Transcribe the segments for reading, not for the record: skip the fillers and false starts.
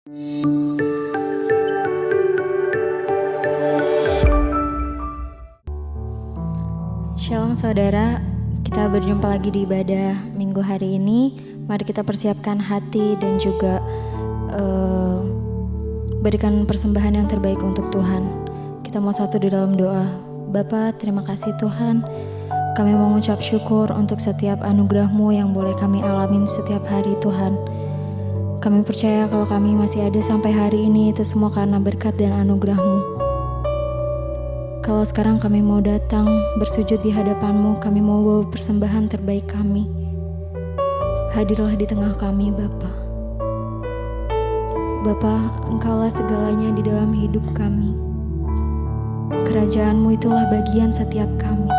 Shalom saudara, kita berjumpa lagi di ibadah minggu hari ini. Mari kita persiapkan hati dan juga berikan persembahan yang terbaik untuk Tuhan. Kita mau satu di dalam doa. Bapa, terima kasih Tuhan. Kami mau mengucap syukur untuk setiap anugerah-Mu yang boleh kami alamin setiap hari Tuhan. Kami percaya kalau kami masih ada sampai hari ini itu semua karena berkat dan anugerah-Mu. Kalau sekarang kami mau datang bersujud di hadapan-Mu, kami mau bawa persembahan terbaik kami. Hadirlah di tengah kami Bapa. Bapa, Engkaulah segalanya di dalam hidup kami. Kerajaan-Mu itulah bagian setiap kami.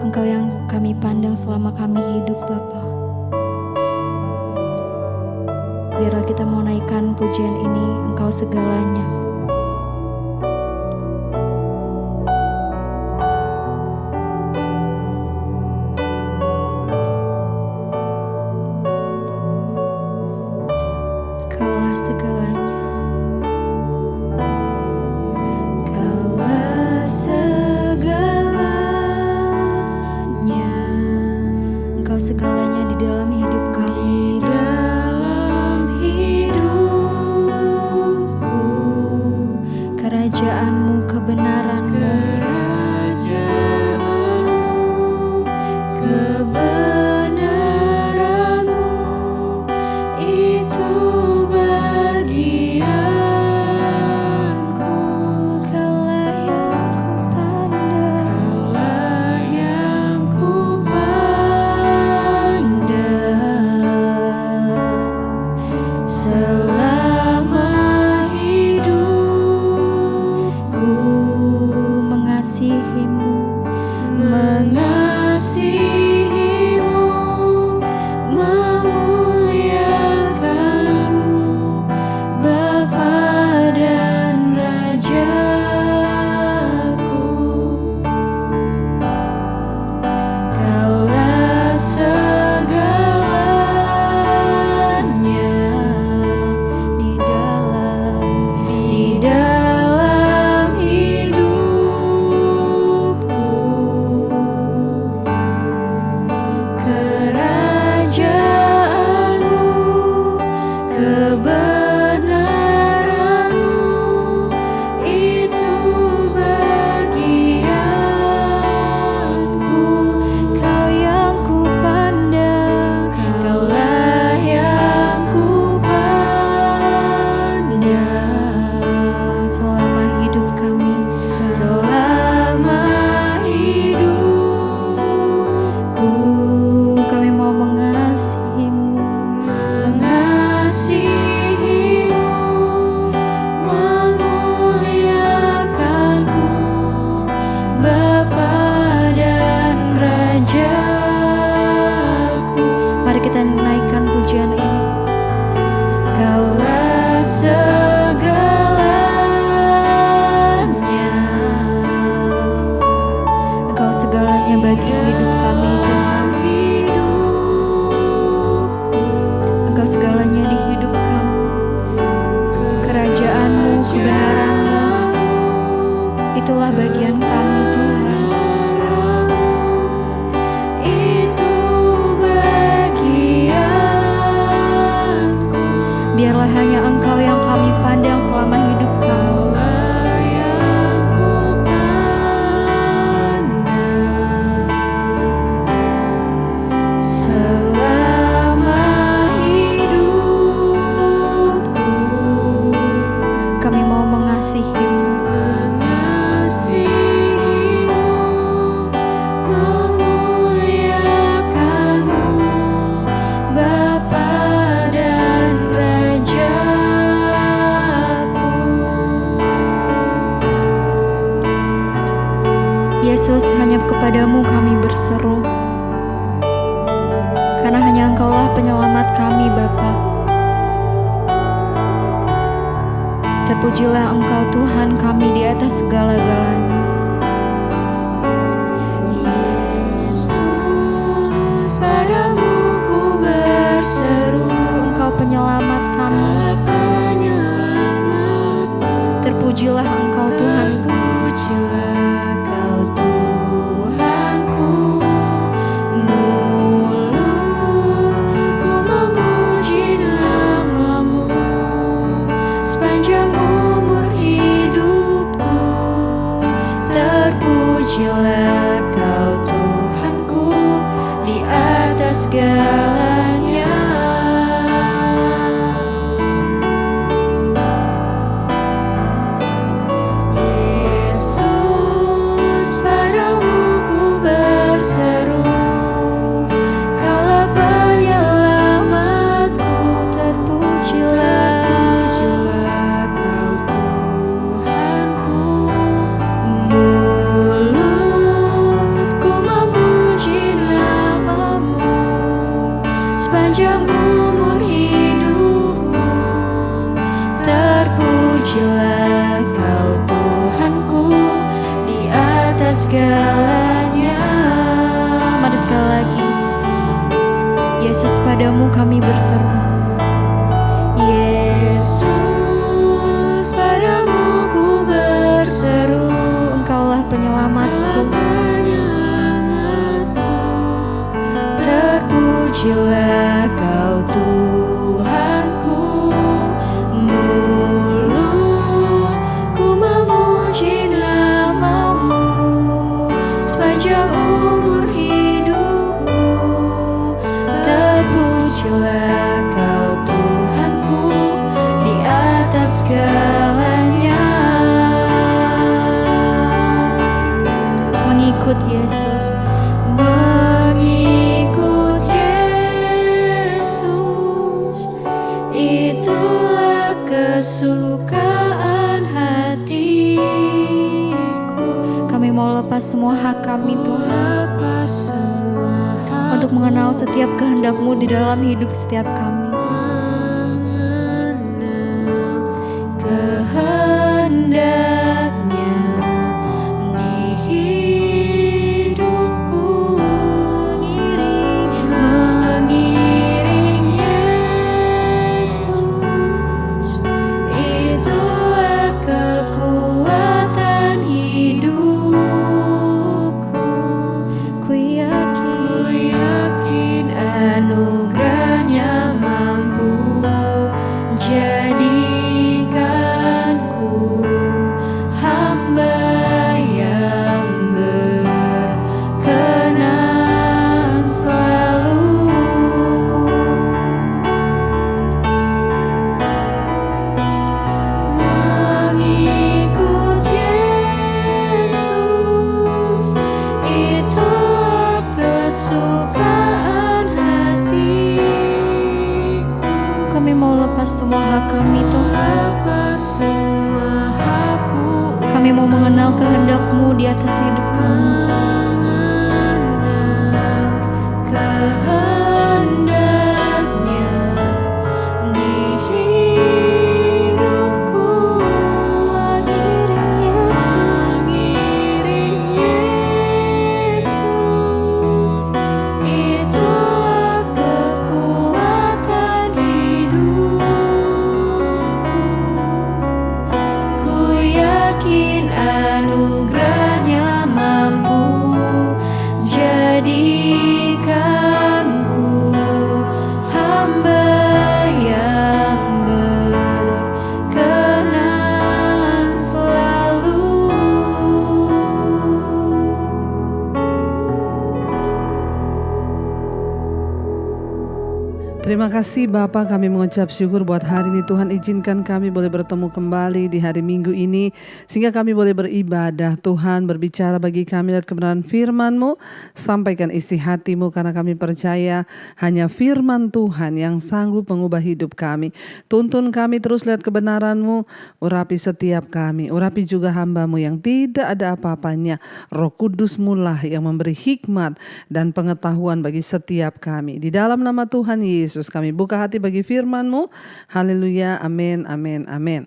Engkau yang kami pandang selama kami hidup Bapa. Biarlah kita mau naikkan pujian ini, Engkau segalanya. Yesus, hanya kepadamu kami berseru, karena hanya Engkaulah penyelamat kami Bapa. Terpujilah Engkau Tuhan kami di atas segala-galanya. Yesus, padamu ku berseru, Engkau penyelamat kami. kepadamu kami berseru. Yesus, padamu ku berseru, Engkaulah penyelamatku. Terpujilah Kau Tuhanku, mulutku memuji nama-Mu sepanjang umur hidupku. Terpujilah Kau Tuhanku di atas segalanya. Mengikut Yesus, mengikut Yesus, itulah kesukaan hatiku. Kami mau lepas semua hak kami Tuhan, untuk mengenal setiap kehendak-Mu di dalam hidup setiap kami. Kehendaknya di hidupku, mengiring Yesus, itulah kekuatan hidupku. Ku yakin anugerahnya mampu jadikanku hamba yang berkenan selalu. Mengikut Yesus, itulah kesukaan hatiku. Kami mau lepas semua hak kami Tuhan. Kami mau mengenal kehendak-Mu di atas hidup kami. Kehendaknya di hidupku, mengiring Yesus, itulah kekuatan hidupku. Ku yakin anugerahnya mampu jadikanku hamba yang berkenan selalu. Terima kasih Bapa, kami mengucap syukur buat hari ini. Tuhan izinkan kami boleh bertemu kembali di hari Minggu ini, sehingga kami boleh beribadah. Tuhan berbicara bagi kami lewat kebenaran firman-Mu. Sampaikan isi hati-Mu, karena kami percaya hanya firman Tuhan yang sanggup mengubah hidup kami. Tuntun kami terus lewat kebenaran-Mu. Urapi setiap kami, urapi juga hamba-Mu yang tidak ada apa-apanya. Roh Kudus-Mu lah yang memberi hikmat dan pengetahuan bagi setiap kami. Di dalam nama Tuhan Yesus kami buka hati bagi firman-Mu. Haleluya, amin, amin, amin.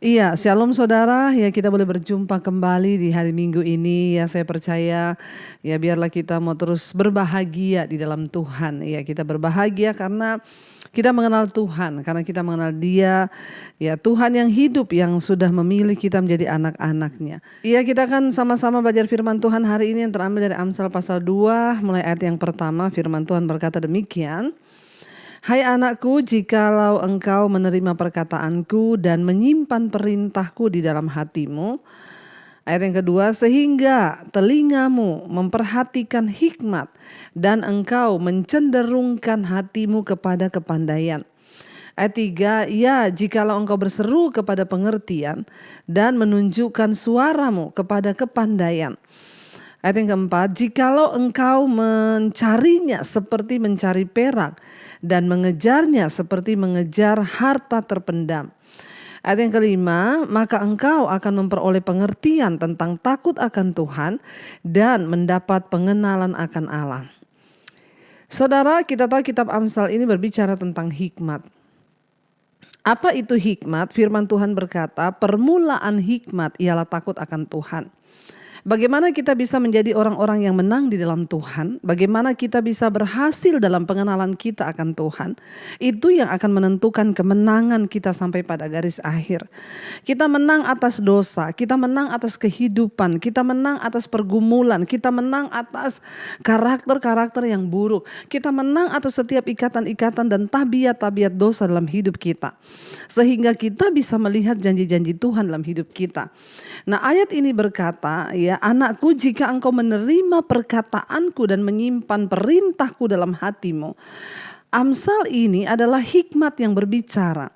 Iya, shalom saudara. Ya, kita boleh berjumpa kembali di hari Minggu ini. Ya, saya percaya ya biarlah kita mau terus berbahagia di dalam Tuhan. Ya, kita berbahagia karena kita mengenal Tuhan, karena kita mengenal Dia, ya Tuhan yang hidup, yang sudah memilih kita menjadi anak-anak-Nya. Iya, kita akan sama-sama belajar firman Tuhan hari ini yang terambil dari Amsal pasal 2, mulai ayat yang pertama. Firman Tuhan berkata demikian. Hai anakku, jikalau engkau menerima perkataanku dan menyimpan perintahku di dalam hatimu. Ayat yang kedua, sehingga telingamu memperhatikan hikmat dan engkau mencenderungkan hatimu kepada kepandaian. Ayat 3, ya jikalau engkau berseru kepada pengertian dan menunjukkan suaramu kepada kepandaian. Ayat yang keempat, jikalau engkau mencarinya seperti mencari perak dan mengejarnya seperti mengejar harta terpendam. Ayat yang kelima, maka engkau akan memperoleh pengertian tentang takut akan Tuhan dan mendapat pengenalan akan Allah. Saudara, kita tahu kitab Amsal ini berbicara tentang hikmat. Apa itu hikmat? Firman Tuhan berkata, permulaan hikmat ialah takut akan Tuhan. Bagaimana kita bisa menjadi orang-orang yang menang di dalam Tuhan? Bagaimana kita bisa berhasil dalam pengenalan kita akan Tuhan? Itu yang akan menentukan kemenangan kita sampai pada garis akhir. Kita menang atas dosa, kita menang atas kehidupan, kita menang atas pergumulan, kita menang atas karakter-karakter yang buruk. Kita menang atas setiap ikatan-ikatan dan tabiat-tabiat dosa dalam hidup kita. Sehingga kita bisa melihat janji-janji Tuhan dalam hidup kita. Nah, ayat ini berkata, ya, anakku, jika engkau menerima perkataanku dan menyimpan perintahku dalam hatimu. Amsal ini adalah hikmat yang berbicara.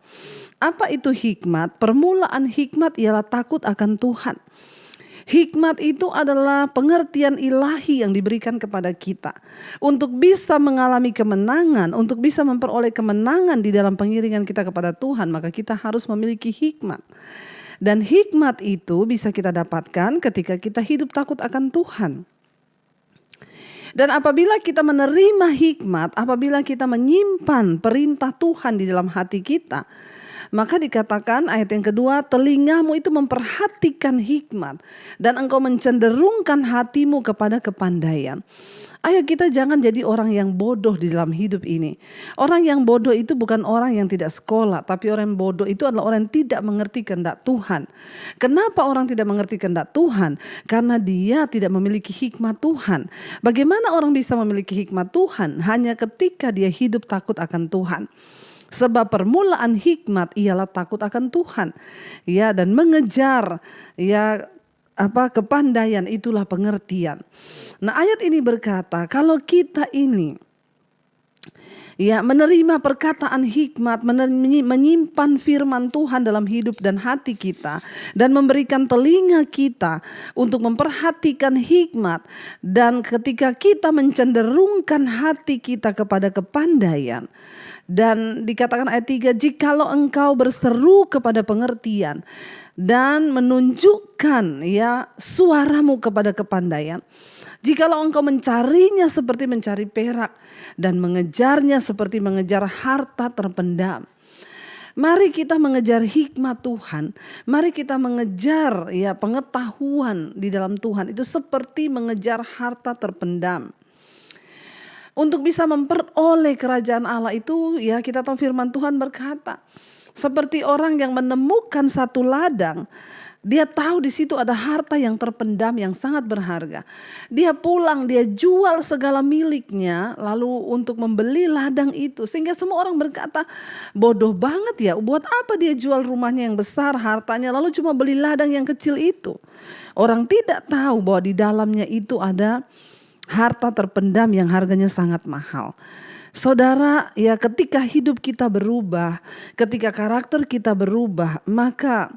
Apa itu hikmat? Permulaan hikmat ialah takut akan Tuhan. Hikmat itu adalah pengertian ilahi yang diberikan kepada kita. Untuk bisa mengalami kemenangan, untuk bisa memperoleh kemenangan di dalam pengiringan kita kepada Tuhan, maka kita harus memiliki hikmat. Dan hikmat itu bisa kita dapatkan ketika kita hidup takut akan Tuhan. Dan apabila kita menerima hikmat, apabila kita menyimpan perintah Tuhan di dalam hati kita, maka dikatakan ayat yang kedua, telingamu itu memperhatikan hikmat dan engkau mencenderungkan hatimu kepada kepandaian. Ayo kita jangan jadi orang yang bodoh di dalam hidup ini. Orang yang bodoh itu bukan orang yang tidak sekolah, tapi orang yang bodoh itu adalah orang yang tidak mengerti kehendak Tuhan. Kenapa orang tidak mengerti kehendak Tuhan? Karena dia tidak memiliki hikmat Tuhan. Bagaimana orang bisa memiliki hikmat Tuhan? Hanya ketika dia hidup takut akan Tuhan. Sebab permulaan hikmat ialah takut akan Tuhan, ya, dan mengejar, ya, kepandaian itulah pengertian. Nah, ayat ini berkata kalau kita ini, ya, menerima perkataan hikmat, menyimpan firman Tuhan dalam hidup dan hati kita, dan memberikan telinga kita untuk memperhatikan hikmat, dan ketika kita mencenderungkan hati kita kepada kepandaian. Dan dikatakan ayat 3, jikalau engkau berseru kepada pengertian dan menunjukkan, ya, suaramu kepada kepandaian. Jikalau engkau mencarinya seperti mencari perak dan mengejarnya seperti mengejar harta terpendam. Mari kita mengejar hikmat Tuhan. Mari kita mengejar, ya, pengetahuan di dalam Tuhan. Itu seperti mengejar harta terpendam. Untuk bisa memperoleh kerajaan Allah itu, ya, kita tahu firman Tuhan berkata, seperti orang yang menemukan satu ladang, dia tahu di situ ada harta yang terpendam yang sangat berharga. Dia pulang, dia jual segala miliknya lalu untuk membeli ladang itu. Sehingga semua orang berkata, bodoh banget ya, buat apa dia jual rumahnya yang besar, hartanya, lalu cuma beli ladang yang kecil itu. Orang tidak tahu bahwa di dalamnya itu ada harta terpendam yang harganya sangat mahal. Saudara, ya, ketika hidup kita berubah, ketika karakter kita berubah, maka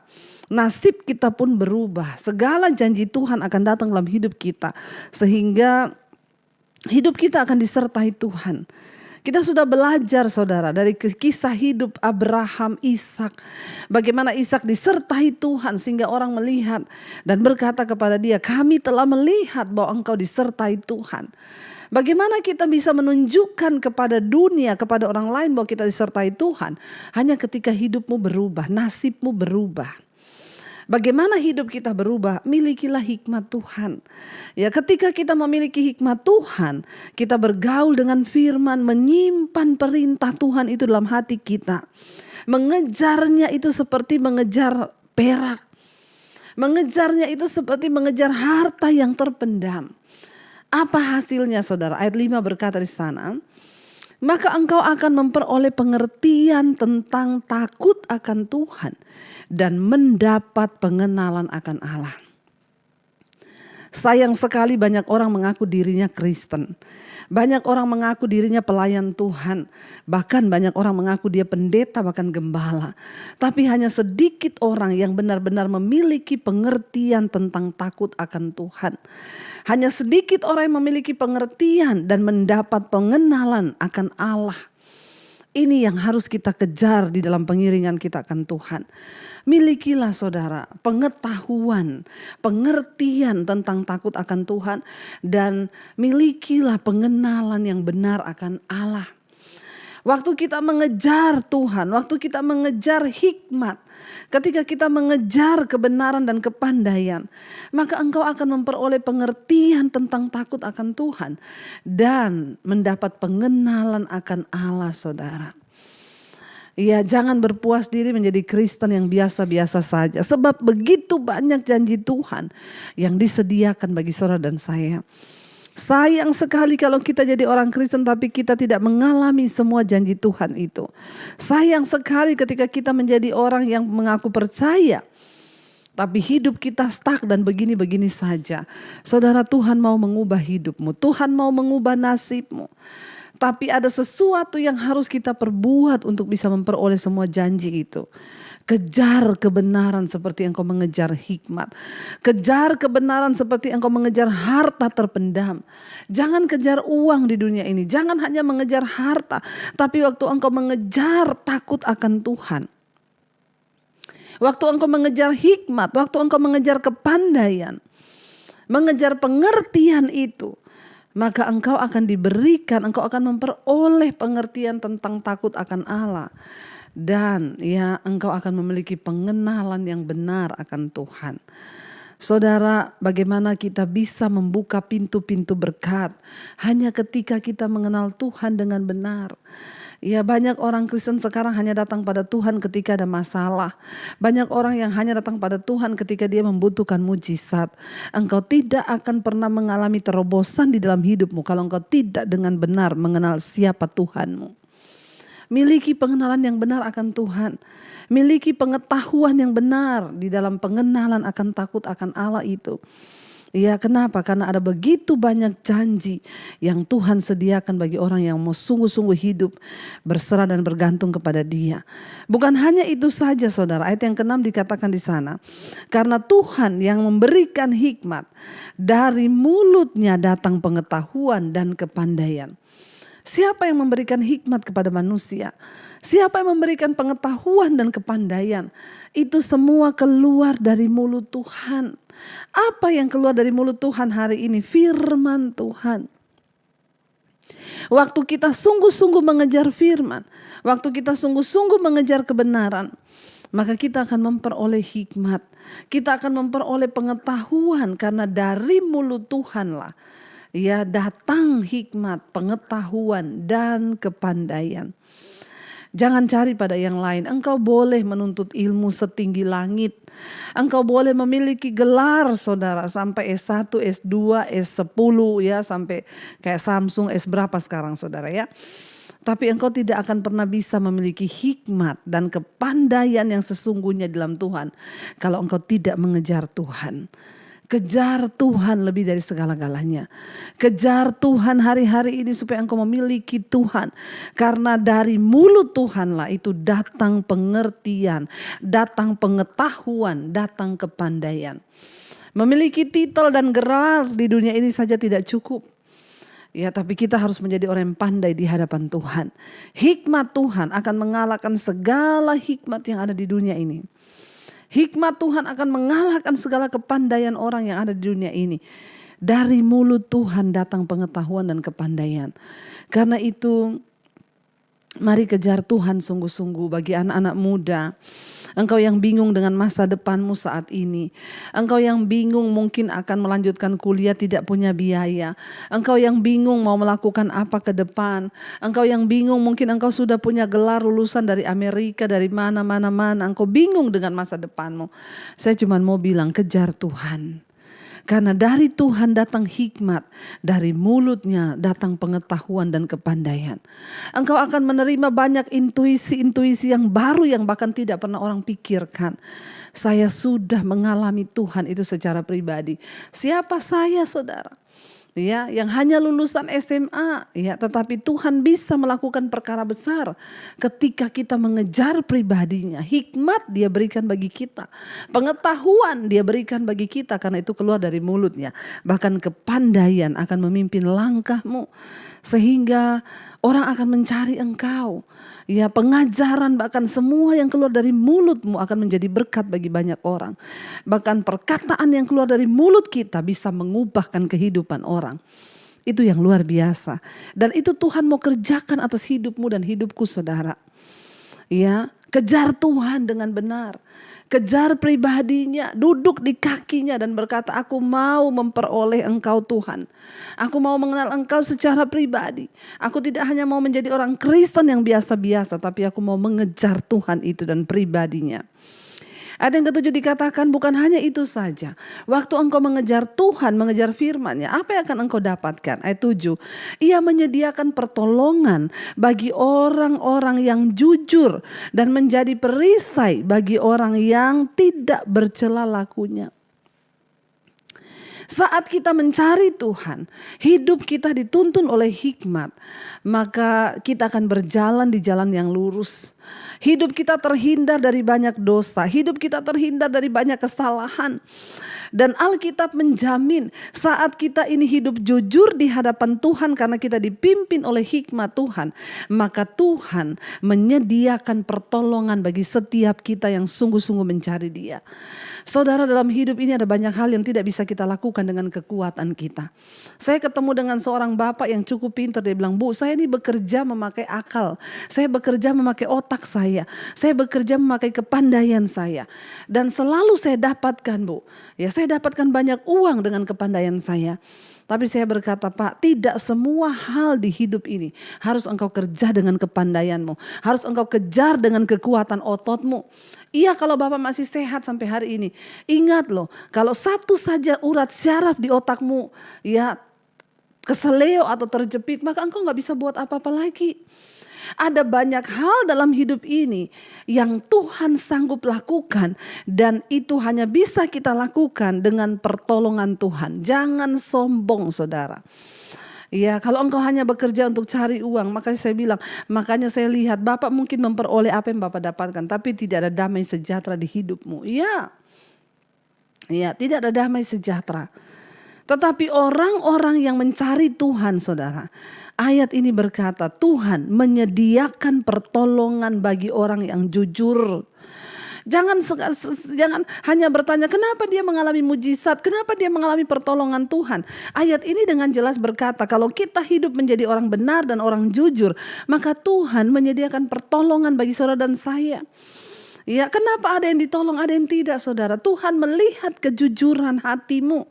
nasib kita pun berubah. Segala janji Tuhan akan datang dalam hidup kita, sehingga hidup kita akan disertai Tuhan. Kita sudah belajar, saudara, dari kisah hidup Abraham, Ishak. Bagaimana Ishak disertai Tuhan sehingga orang melihat dan berkata kepada dia, kami telah melihat bahwa engkau disertai Tuhan. Bagaimana kita bisa menunjukkan kepada dunia, kepada orang lain bahwa kita disertai Tuhan? Hanya ketika hidupmu berubah, nasibmu berubah. Bagaimana hidup kita berubah? Milikilah hikmat Tuhan. Ya, ketika kita memiliki hikmat Tuhan, kita bergaul dengan firman, menyimpan perintah Tuhan itu dalam hati kita. Mengejarnya itu seperti mengejar perak. Mengejarnya itu seperti mengejar harta yang terpendam. Apa hasilnya, saudara? Ayat 5 berkata di sana, maka engkau akan memperoleh pengertian tentang takut akan Tuhan dan mendapat pengenalan akan Allah. Sayang sekali banyak orang mengaku dirinya Kristen. Banyak orang mengaku dirinya pelayan Tuhan. Bahkan banyak orang mengaku dia pendeta, bahkan gembala. Tapi hanya sedikit orang yang benar-benar memiliki pengertian tentang takut akan Tuhan. Hanya sedikit orang yang memiliki pengertian dan mendapat pengenalan akan Allah. Ini yang harus kita kejar di dalam pengiringan kita akan Tuhan. Milikilah, saudara, pengetahuan, pengertian tentang takut akan Tuhan, dan milikilah pengenalan yang benar akan Allah. Waktu kita mengejar Tuhan, waktu kita mengejar hikmat, ketika kita mengejar kebenaran dan kepandaian, maka engkau akan memperoleh pengertian tentang takut akan Tuhan dan mendapat pengenalan akan Allah, saudara. Ya, jangan berpuas diri menjadi Kristen yang biasa-biasa saja. Sebab begitu banyak janji Tuhan yang disediakan bagi saudara dan saya. Sayang sekali kalau kita jadi orang Kristen tapi kita tidak mengalami semua janji Tuhan itu. Sayang sekali ketika kita menjadi orang yang mengaku percaya, tapi hidup kita stuck dan begini-begini saja. Saudara, Tuhan mau mengubah hidupmu. Tuhan mau mengubah nasibmu. Tapi ada sesuatu yang harus kita perbuat untuk bisa memperoleh semua janji itu. Kejar kebenaran seperti engkau mengejar hikmat. Kejar kebenaran seperti engkau mengejar harta terpendam. Jangan kejar uang di dunia ini. Jangan hanya mengejar harta. Tapi waktu engkau mengejar takut akan Tuhan. Waktu engkau mengejar hikmat. Waktu engkau mengejar kepandaian. Mengejar pengertian itu. Maka engkau akan diberikan, engkau akan memperoleh pengertian tentang takut akan Allah. Dan ya, engkau akan memiliki pengenalan yang benar akan Tuhan. Saudara, bagaimana kita bisa membuka pintu-pintu berkat hanya ketika kita mengenal Tuhan dengan benar. Ya, banyak orang Kristen sekarang hanya datang pada Tuhan ketika ada masalah. Banyak orang yang hanya datang pada Tuhan ketika dia membutuhkan mujizat. Engkau tidak akan pernah mengalami terobosan di dalam hidupmu kalau engkau tidak dengan benar mengenal siapa Tuhanmu. Miliki pengenalan yang benar akan Tuhan. Miliki pengetahuan yang benar di dalam pengenalan akan takut akan Allah itu. Ya, kenapa? Karena ada begitu banyak janji yang Tuhan sediakan bagi orang yang mau sungguh-sungguh hidup, berserah dan bergantung kepada Dia. Bukan hanya itu saja, saudara. Ayat yang ke-6 dikatakan di sana, karena Tuhan yang memberikan hikmat, dari mulutnya datang pengetahuan dan kepandaian. Siapa yang memberikan hikmat kepada manusia? Siapa yang memberikan pengetahuan dan kepandaian? Itu semua keluar dari mulut Tuhan. Apa yang keluar dari mulut Tuhan hari ini? Firman Tuhan. Waktu kita sungguh-sungguh mengejar firman, waktu kita sungguh-sungguh mengejar kebenaran, maka kita akan memperoleh hikmat. Kita akan memperoleh pengetahuan karena dari mulut Tuhanlah ya datang hikmat, pengetahuan dan kepandaian. Jangan cari pada yang lain. Engkau boleh menuntut ilmu setinggi langit. Engkau boleh memiliki gelar, saudara, sampai S1, S2, S10 ya, sampai kayak Samsung S berapa sekarang, saudara ya. Tapi engkau tidak akan pernah bisa memiliki hikmat dan kepandaian yang sesungguhnya dalam Tuhan kalau engkau tidak mengejar Tuhan. Kejar Tuhan lebih dari segala-galanya. Kejar Tuhan hari-hari ini supaya engkau memiliki Tuhan. Karena dari mulut Tuhanlah itu datang pengertian, datang pengetahuan, datang kepandaian. Memiliki titel dan gelar di dunia ini saja tidak cukup. Ya, tapi kita harus menjadi orang yang pandai di hadapan Tuhan. Hikmat Tuhan akan mengalahkan segala hikmat yang ada di dunia ini. Hikmat Tuhan akan mengalahkan segala kepandaian orang yang ada di dunia ini. Dari mulut Tuhan datang pengetahuan dan kepandaian. Karena itu mari kejar Tuhan sungguh-sungguh bagi anak-anak muda. Engkau yang bingung dengan masa depanmu saat ini. Engkau yang bingung mungkin akan melanjutkan kuliah tidak punya biaya. Engkau yang bingung mau melakukan apa ke depan. Engkau yang bingung mungkin engkau sudah punya gelar lulusan dari Amerika, dari mana-mana. Engkau bingung dengan masa depanmu. Saya cuma mau bilang kejar Tuhan. Karena dari Tuhan datang hikmat, dari mulutnya datang pengetahuan dan kepandaian. Engkau akan menerima banyak intuisi-intuisi yang baru yang bahkan tidak pernah orang pikirkan. Saya sudah mengalami Tuhan itu secara pribadi. Siapa saya, saudara? Ya, yang hanya lulusan SMA, ya, tetapi Tuhan bisa melakukan perkara besar ketika kita mengejar pribadinya. Hikmat Dia berikan bagi kita, pengetahuan Dia berikan bagi kita karena itu keluar dari mulutnya. Bahkan kepandaian akan memimpin langkahmu sehingga orang akan mencari engkau. Ya, pengajaran bahkan semua yang keluar dari mulutmu akan menjadi berkat bagi banyak orang. Bahkan perkataan yang keluar dari mulut kita bisa mengubahkan kehidupan orang. Itu yang luar biasa. Dan itu Tuhan mau kerjakan atas hidupmu dan hidupku saudara. Ya, kejar Tuhan dengan benar. Kejar pribadinya, duduk di kakinya dan berkata, aku mau memperoleh Engkau Tuhan. Aku mau mengenal Engkau secara pribadi. Aku tidak hanya mau menjadi orang Kristen yang biasa-biasa, tapi aku mau mengejar Tuhan itu dan pribadinya. Ada yang ketujuh dikatakan bukan hanya itu saja. Waktu engkau mengejar Tuhan, mengejar firman-Nya, apa yang akan engkau dapatkan? Ayat 7. Ia menyediakan pertolongan bagi orang-orang yang jujur dan menjadi perisai bagi orang yang tidak bercela lakunya. Saat kita mencari Tuhan, hidup kita dituntun oleh hikmat, maka kita akan berjalan di jalan yang lurus. Hidup kita terhindar dari banyak dosa, hidup kita terhindar dari banyak kesalahan. Dan Alkitab menjamin saat kita ini hidup jujur di hadapan Tuhan karena kita dipimpin oleh hikmat Tuhan, maka Tuhan menyediakan pertolongan bagi setiap kita yang sungguh-sungguh mencari Dia. Saudara, dalam hidup ini ada banyak hal yang tidak bisa kita lakukan dengan kekuatan kita. Saya ketemu dengan seorang bapak yang cukup pintar, dia bilang, Bu, saya ini bekerja memakai akal, saya bekerja memakai otak saya bekerja memakai kepandaian saya. Dan selalu saya dapatkan, Bu, ya saya dapatkan banyak uang dengan kepandaian saya. Tapi saya berkata, Pak, tidak semua hal di hidup ini harus engkau kerja dengan kepandaianmu. Harus engkau kejar dengan kekuatan ototmu. Iya, kalau Bapak masih sehat sampai hari ini. Ingat loh, kalau satu saja urat syaraf di otakmu ya keseleo atau terjepit, maka engkau gak bisa buat apa-apa lagi. Ada banyak hal dalam hidup ini yang Tuhan sanggup lakukan dan itu hanya bisa kita lakukan dengan pertolongan Tuhan. Jangan sombong, saudara. Ya, kalau engkau hanya bekerja untuk cari uang, makanya saya lihat Bapak mungkin memperoleh apa yang Bapak dapatkan, tapi tidak ada damai sejahtera di hidupmu. Ya, tidak ada damai sejahtera. Tetapi orang-orang yang mencari Tuhan, saudara, ayat ini berkata Tuhan menyediakan pertolongan bagi orang yang jujur. Jangan hanya bertanya kenapa dia mengalami mujizat, kenapa dia mengalami pertolongan Tuhan. Ayat ini dengan jelas berkata kalau kita hidup menjadi orang benar dan orang jujur, maka Tuhan menyediakan pertolongan bagi saudara dan saya. Ya, kenapa ada yang ditolong, ada yang tidak, saudara? Tuhan melihat kejujuran hatimu.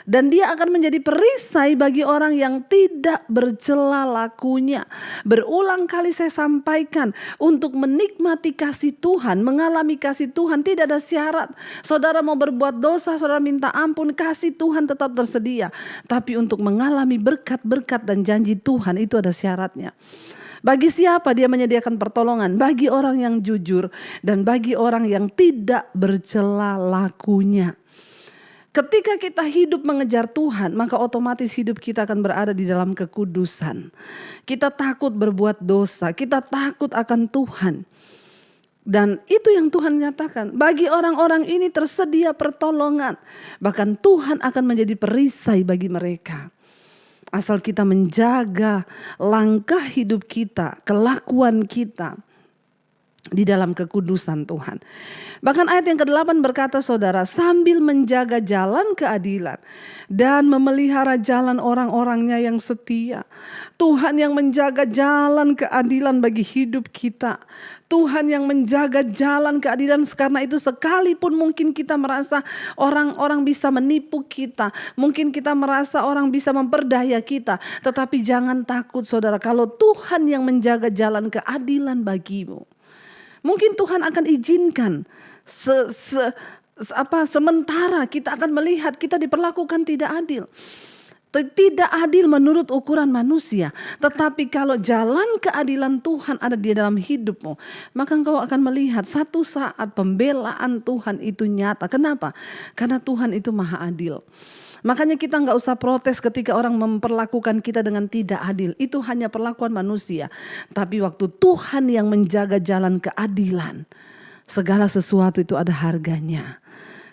Dan Dia akan menjadi perisai bagi orang yang tidak bercela lakunya. Berulang kali saya sampaikan, untuk menikmati kasih Tuhan, mengalami kasih Tuhan, tidak ada syarat. Saudara mau berbuat dosa, saudara minta ampun, kasih Tuhan tetap tersedia. Tapi untuk mengalami berkat-berkat dan janji Tuhan, itu ada syaratnya. Bagi siapa Dia menyediakan pertolongan? Bagi orang yang jujur dan bagi orang yang tidak bercela lakunya. Ketika kita hidup mengejar Tuhan, maka otomatis hidup kita akan berada di dalam kekudusan. Kita takut berbuat dosa, kita takut akan Tuhan. Dan itu yang Tuhan nyatakan, bagi orang-orang ini tersedia pertolongan. Bahkan Tuhan akan menjadi perisai bagi mereka. Asal kita menjaga langkah hidup kita, kelakuan kita di dalam kekudusan Tuhan. Bahkan ayat yang ke-8 berkata, saudara, sambil menjaga jalan keadilan dan memelihara jalan orang-orangnya yang setia. Tuhan yang menjaga jalan keadilan bagi hidup kita. Tuhan yang menjaga jalan keadilan, karena itu sekalipun mungkin kita merasa orang-orang bisa menipu kita, mungkin kita merasa orang bisa memperdaya kita, tetapi jangan takut, saudara, kalau Tuhan yang menjaga jalan keadilan bagimu. Mungkin Tuhan akan izinkan sementara kita akan melihat kita diperlakukan tidak adil. Tidak adil menurut ukuran manusia. Tetapi kalau jalan keadilan Tuhan ada di dalam hidupmu, maka engkau akan melihat satu saat pembelaan Tuhan itu nyata. Kenapa? Karena Tuhan itu maha adil. Makanya kita gak usah protes ketika orang memperlakukan kita dengan tidak adil. Itu hanya perlakuan manusia. Tapi waktu Tuhan yang menjaga jalan keadilan, segala sesuatu itu ada harganya.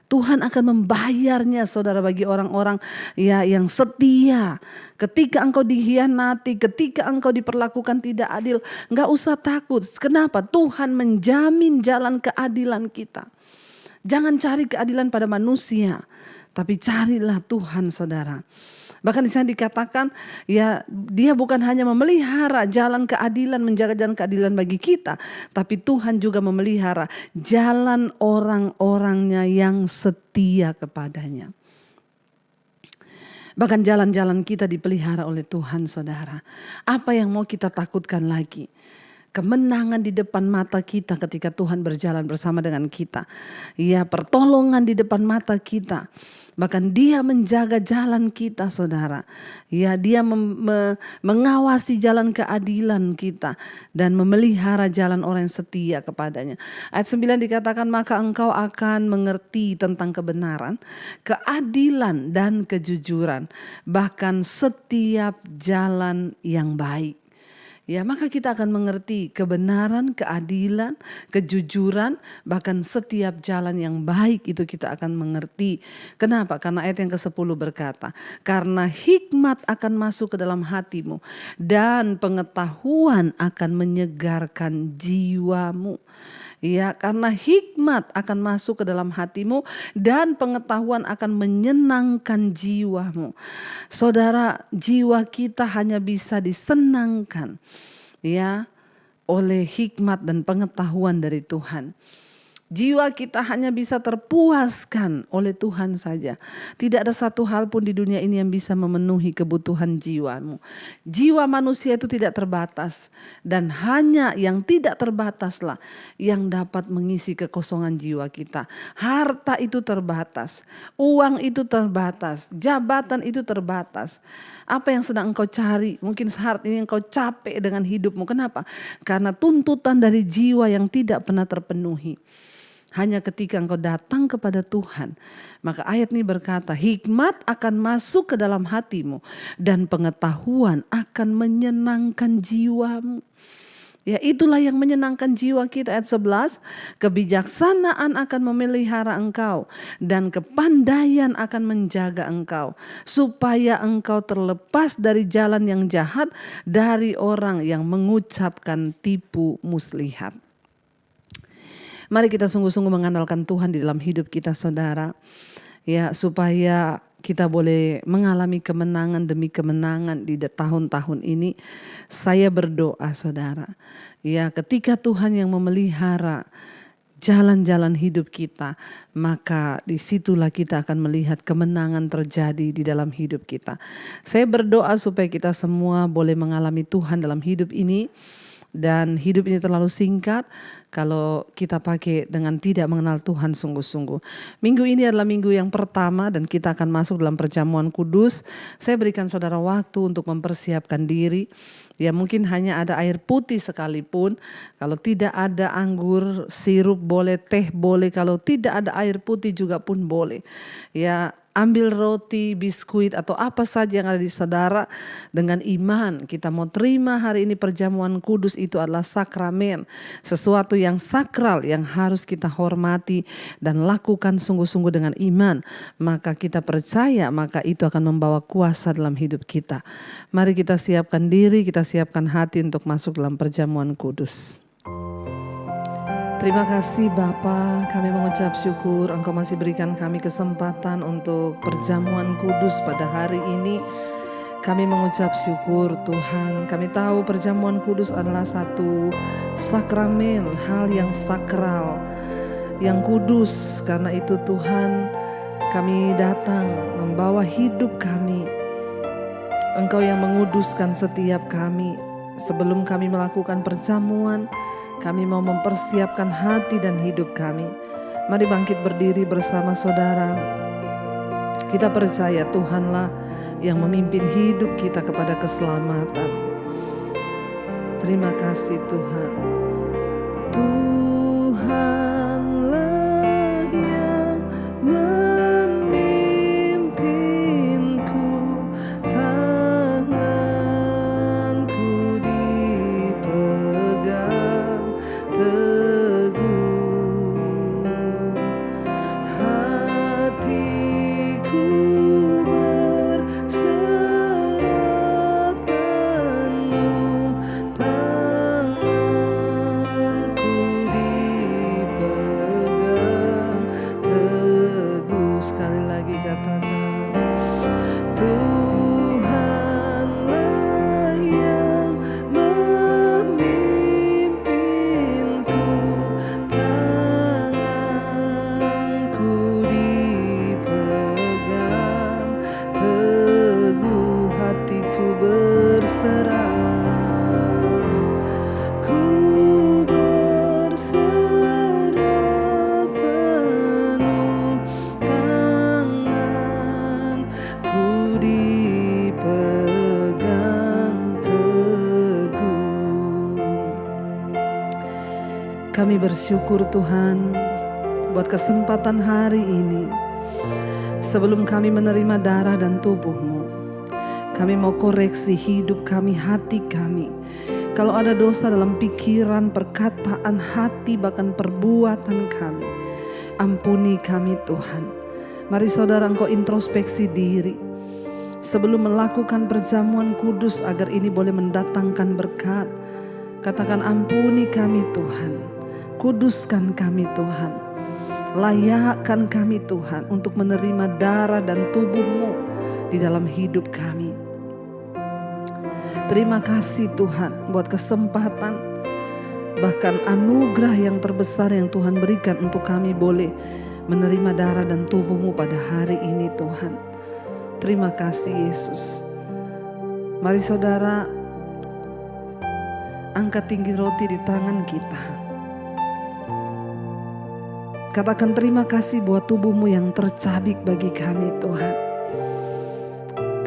Tuhan akan membayarnya, saudara, bagi orang-orang yang setia. Ketika engkau dikhianati, ketika engkau diperlakukan tidak adil, gak usah takut. Kenapa? Tuhan menjamin jalan keadilan kita. Jangan cari keadilan pada manusia, tapi carilah Tuhan, saudara. Bahkan di sana dikatakan ya dia bukan hanya memelihara jalan keadilan, menjaga jalan keadilan bagi kita, tapi Tuhan juga memelihara jalan orang-orangnya yang setia kepadanya. Bahkan jalan-jalan kita dipelihara oleh Tuhan, saudara. Apa yang mau kita takutkan lagi? Kemenangan di depan mata kita ketika Tuhan berjalan bersama dengan kita. Ya, pertolongan di depan mata kita. Bahkan dia menjaga jalan kita, saudara. Ya, dia mengawasi jalan keadilan kita. Dan memelihara jalan orang yang setia kepadanya. Ayat 9 dikatakan, maka engkau akan mengerti tentang kebenaran, keadilan dan kejujuran. Bahkan setiap jalan yang baik. Ya, maka kita akan mengerti kebenaran, keadilan, kejujuran, bahkan setiap jalan yang baik itu kita akan mengerti. Kenapa? Karena ayat yang ke-10 berkata, karena hikmat akan masuk ke dalam hatimu dan pengetahuan akan menyegarkan jiwamu. Ya, karena hikmat akan masuk ke dalam hatimu dan pengetahuan akan menyenangkan jiwamu. Saudara, jiwa kita hanya bisa disenangkan ya oleh hikmat dan pengetahuan dari Tuhan. Jiwa kita hanya bisa terpuaskan oleh Tuhan saja. Tidak ada satu hal pun di dunia ini yang bisa memenuhi kebutuhan jiwamu. Jiwa manusia itu tidak terbatas. Dan hanya yang tidak terbataslah yang dapat mengisi kekosongan jiwa kita. Harta itu terbatas. Uang itu terbatas. Jabatan itu terbatas. Apa yang sedang engkau cari, mungkin saat ini engkau capek dengan hidupmu. Kenapa? Karena tuntutan dari jiwa yang tidak pernah terpenuhi. Hanya ketika engkau datang kepada Tuhan, maka ayat ini berkata, hikmat akan masuk ke dalam hatimu dan pengetahuan akan menyenangkan jiwamu. Ya, itulah yang menyenangkan jiwa kita. Ayat 11, kebijaksanaan akan memelihara engkau dan kepandaian akan menjaga engkau, supaya engkau terlepas dari jalan yang jahat, dari orang yang mengucapkan tipu muslihat. Mari kita sungguh-sungguh mengandalkan Tuhan di dalam hidup kita, saudara. Ya, supaya kita boleh mengalami kemenangan demi kemenangan di tahun-tahun ini. Saya berdoa, saudara. Ya, ketika Tuhan yang memelihara jalan-jalan hidup kita, maka disitulah kita akan melihat kemenangan terjadi di dalam hidup kita. Saya berdoa supaya kita semua boleh mengalami Tuhan dalam hidup ini. Dan hidup ini terlalu singkat kalau kita pakai dengan tidak mengenal Tuhan sungguh-sungguh. Minggu ini adalah minggu yang pertama dan kita akan masuk dalam perjamuan kudus. Saya berikan saudara waktu untuk mempersiapkan diri. Ya, mungkin hanya ada air putih sekalipun. Kalau tidak ada anggur, sirup boleh, teh boleh. Kalau tidak ada air putih juga pun boleh. Ya, ambil roti, biskuit atau apa saja yang ada di saudara dengan iman. Kita mau terima hari ini perjamuan kudus itu adalah sakramen. Sesuatu yang sakral yang harus kita hormati dan lakukan sungguh-sungguh dengan iman. Maka kita percaya, maka itu akan membawa kuasa dalam hidup kita. Mari kita siapkan diri, kita siapkan hati untuk masuk dalam perjamuan kudus. Terima kasih Bapa, kami mengucap syukur Engkau masih berikan kami kesempatan untuk perjamuan kudus pada hari ini. Kami mengucap syukur Tuhan, kami tahu perjamuan kudus adalah satu sakramen, hal yang sakral, yang kudus. Karena itu Tuhan, kami datang membawa hidup kami. Engkau yang menguduskan setiap kami. Sebelum kami melakukan perjamuan, kami mau mempersiapkan hati dan hidup kami. Mari bangkit berdiri bersama saudara. Kita percaya Tuhanlah yang memimpin hidup kita kepada keselamatan. Terima kasih Tuhan. Tuhanlah yang memimpinku, tanganku dipegang teguh, hatiku berserah penuh, tanganku berserah, ku berserah penuh, tanganku dipegang teguh. Kami bersyukur Tuhan buat kesempatan hari ini. Sebelum kami menerima darah dan tubuh-Mu, kami mau koreksi hidup kami, hati kami. Kalau ada dosa dalam pikiran, perkataan, hati, bahkan perbuatan kami, ampuni kami Tuhan. Mari saudara engkau introspeksi diri sebelum melakukan perjamuan kudus agar ini boleh mendatangkan berkat. Katakan, ampuni kami Tuhan, kuduskan kami Tuhan. Layakkan kami Tuhan untuk menerima darah dan tubuh-Mu di dalam hidup kami. Terima kasih Tuhan buat kesempatan, bahkan anugerah yang terbesar yang Tuhan berikan untuk kami boleh menerima darah dan tubuh-Mu pada hari ini Tuhan. Terima kasih Yesus. Mari saudara angkat tinggi roti di tangan kita. Katakan terima kasih buat tubuh-Mu yang tercabik bagi kami Tuhan.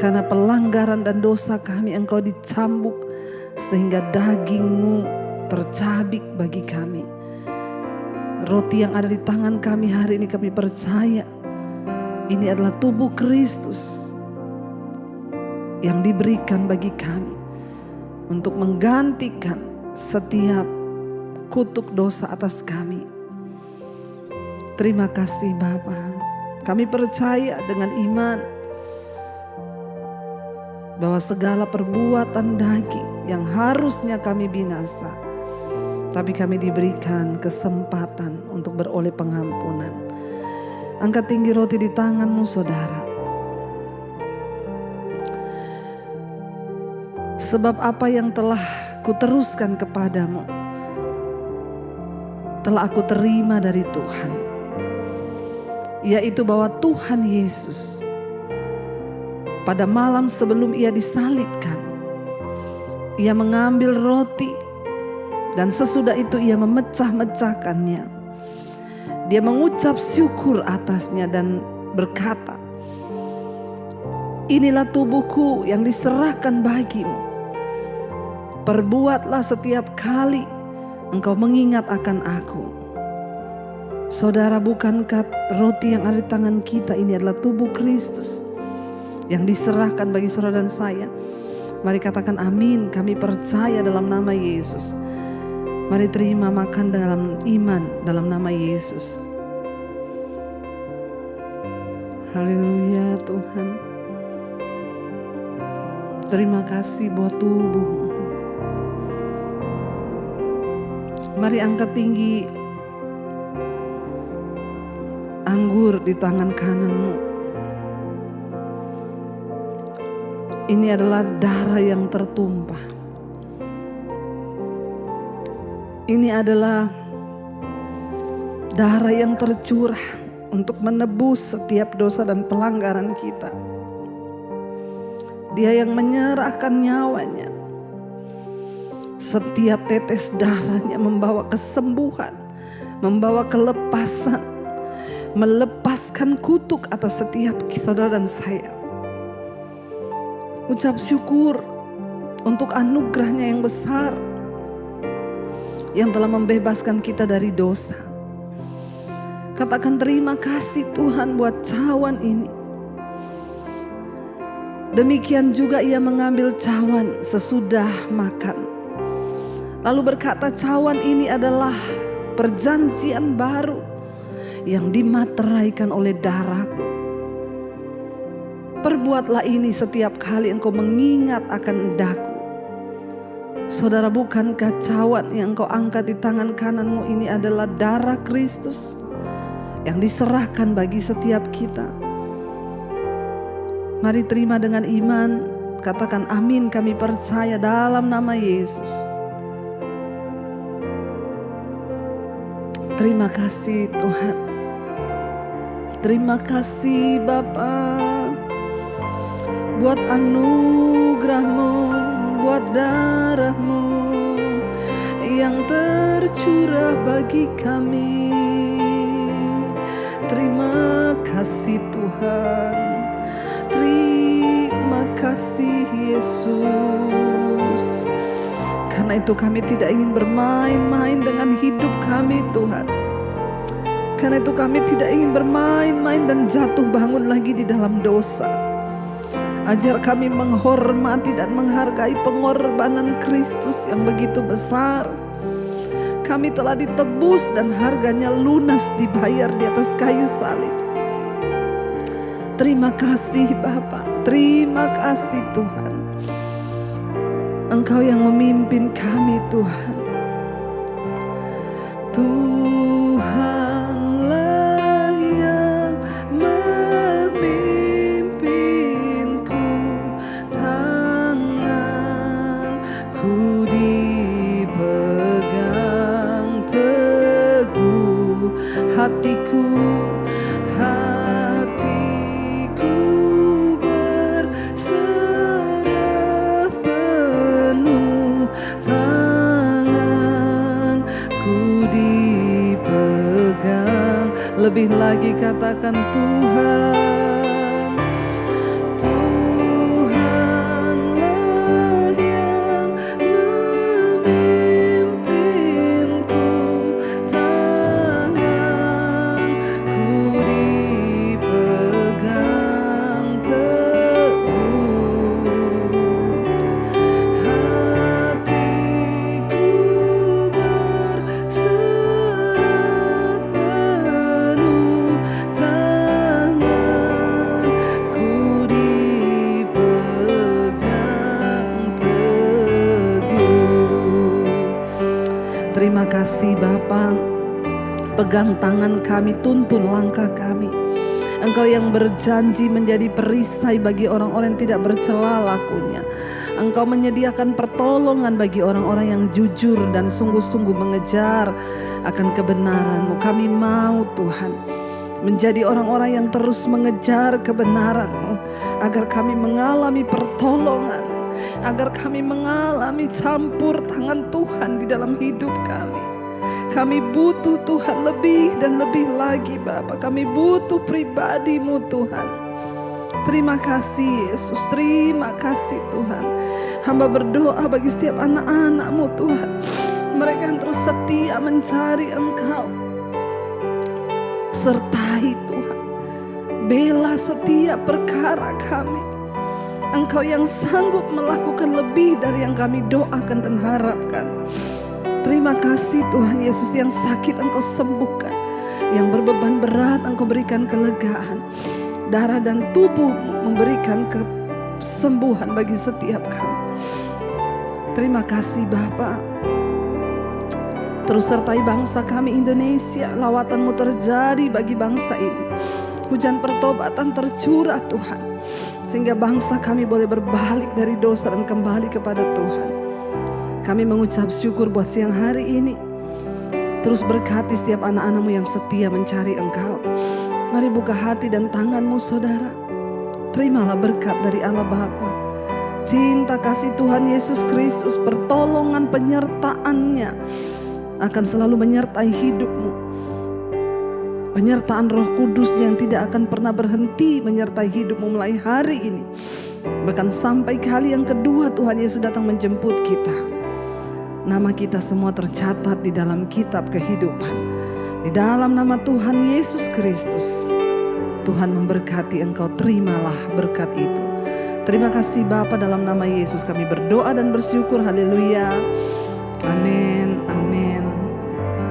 Karena pelanggaran dan dosa kami Engkau dicambuk sehingga daging-Mu tercabik bagi kami. Roti yang ada di tangan kami hari ini kami percaya ini adalah tubuh Kristus yang diberikan bagi kami untuk menggantikan setiap kutuk dosa atas kami. Terima kasih Bapa. Kami percaya dengan iman bahwa segala perbuatan daging yang harusnya kami binasa, tapi kami diberikan kesempatan untuk beroleh pengampunan. Angkat tinggi roti di tanganmu saudara. Sebab apa yang telah kuteruskan kepadamu telah aku terima dari Tuhan, yaitu bahwa Tuhan Yesus pada malam sebelum Ia disalibkan, Ia mengambil roti dan sesudah itu Ia memecah-mecahkannya. Dia mengucap syukur atasnya dan berkata, inilah tubuhku yang diserahkan bagimu. Perbuatlah setiap kali engkau mengingat akan aku. Saudara, bukankah roti yang ada di tangan kita ini adalah tubuh Kristus yang diserahkan bagi saudara dan saya? Mari katakan amin, kami percaya dalam nama Yesus. Mari terima makan dalam iman dalam nama Yesus. Haleluya Tuhan. Terima kasih buat tubuh. Mari angkat tinggi anggur di tangan kananmu. Ini adalah darah yang tertumpah. Ini adalah darah yang tercurah untuk menebus setiap dosa dan pelanggaran kita. Dia yang menyerahkan nyawanya. Setiap tetes darahnya membawa kesembuhan, membawa kelepasan, melepaskan kutuk atas setiap saudara dan saya. Ucap syukur untuk anugerahnya yang besar yang telah membebaskan kita dari dosa. Katakan terima kasih Tuhan buat cawan ini. Demikian juga Ia mengambil cawan sesudah makan, lalu berkata, cawan ini adalah perjanjian baru yang dimateraikan oleh darahku. Perbuatlah ini setiap kali engkau mengingat akan daku. Saudara, bukankah cawan yang engkau angkat di tangan kananmu ini adalah darah Kristus yang diserahkan bagi setiap kita? Mari terima dengan iman. Katakan amin, kami percaya dalam nama Yesus. Terima kasih Tuhan. Terima kasih Bapa buat anugerah-Mu, berkat darah-Mu yang tercurah bagi kami. Terima kasih Tuhan, terima kasih Yesus. Karena itu kami tidak ingin bermain-main dengan hidup kami Tuhan. Karena itu kami tidak ingin bermain-main dan jatuh bangun lagi di dalam dosa. Ajar kami menghormati dan menghargai pengorbanan Kristus yang begitu besar. Kami telah ditebus dan harganya lunas dibayar di atas kayu salib. Terima kasih Bapa, terima kasih Tuhan. Engkau yang memimpin kami Tuhan. Tuhanlah yang memimpinku, tanganku dipegang teguh, hatiku berserah penuh, tanganku dipegang. Lebih lagi katakan Tuhan, Tuhanlah yang memimpinku, tanganku dipegang teguh, hatiku berserah penuh, tanganku dipegang teguh. Terima kasih Bapa, pegang tangan kami, tuntun langkah kami. Engkau yang berjanji menjadi perisai bagi orang-orang yang tidak bercela lakunya. Engkau menyediakan pertolongan bagi orang-orang yang jujur dan sungguh-sungguh mengejar akan kebenaran-Mu. Kami mau Tuhan menjadi orang-orang yang terus mengejar kebenaran-Mu, agar kami mengalami pertolongan, agar kami mengalami campur tangan Tuhan di dalam hidup kami. Kami butuh Tuhan lebih dan lebih lagi Bapa. Kami butuh pribadi-Mu Tuhan. Terima kasih Yesus, terima kasih Tuhan. Hamba berdoa bagi setiap anak-anak-Mu Tuhan, mereka yang terus setia mencari Engkau. Sertai Tuhan, bela setiap perkara kami. Engkau yang sanggup melakukan lebih dari yang kami doakan dan harapkan. Terima kasih Tuhan Yesus, yang sakit Engkau sembuhkan, yang berbeban berat Engkau berikan kelegaan. Darah dan tubuh memberikan kesembuhan bagi setiap kami. Terima kasih Bapa. Terus sertai bangsa kami Indonesia. Lawatan-Mu terjadi bagi bangsa ini. Hujan pertobatan tercurah Tuhan, sehingga bangsa kami boleh berbalik dari dosa dan kembali kepada Tuhan. Kami mengucap syukur buat siang hari ini. Terus berkati setiap anak-anak-Mu yang setia mencari Engkau. Mari buka hati dan tangan-Mu saudara. Terimalah berkat dari Allah Bapa, cinta kasih Tuhan Yesus Kristus, pertolongan penyertaan-Nya akan selalu menyertai hidup-Mu. Penyertaan Roh Kudus yang tidak akan pernah berhenti menyertai hidup-Mu mulai hari ini. Bahkan sampai kali yang kedua Tuhan Yesus datang menjemput kita. Nama kita semua tercatat di dalam kitab kehidupan. Di dalam nama Tuhan Yesus Kristus, Tuhan memberkati engkau, terimalah berkat itu. Terima kasih Bapa, dalam nama Yesus kami berdoa dan bersyukur. Haleluya. Amin, amin,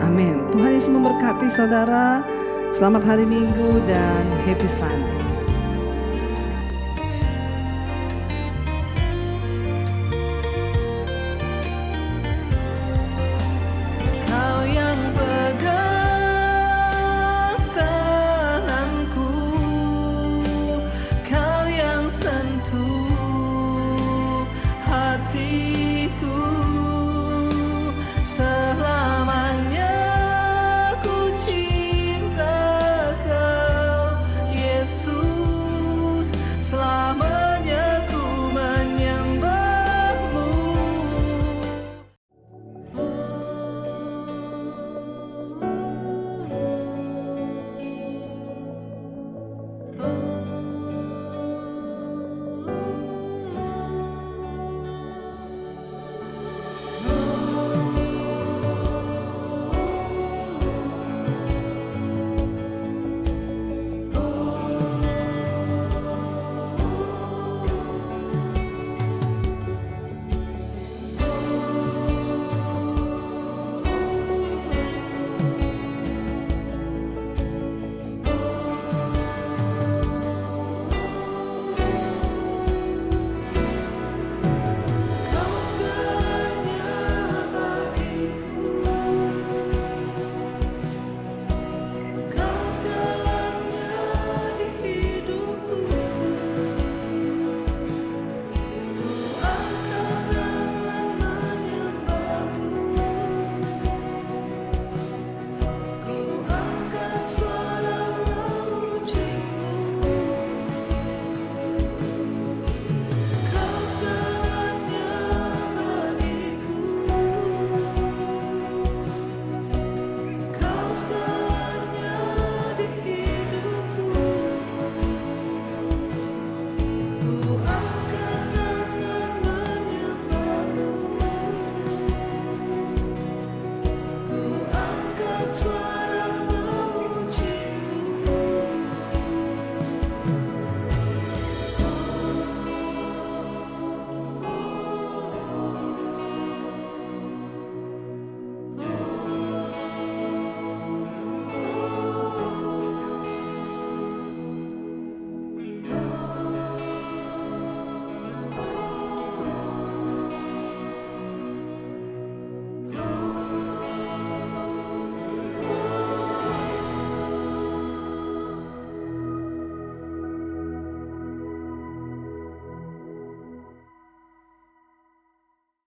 amin. Tuhan Yesus memberkati saudara. Selamat hari Minggu dan happy Sunday.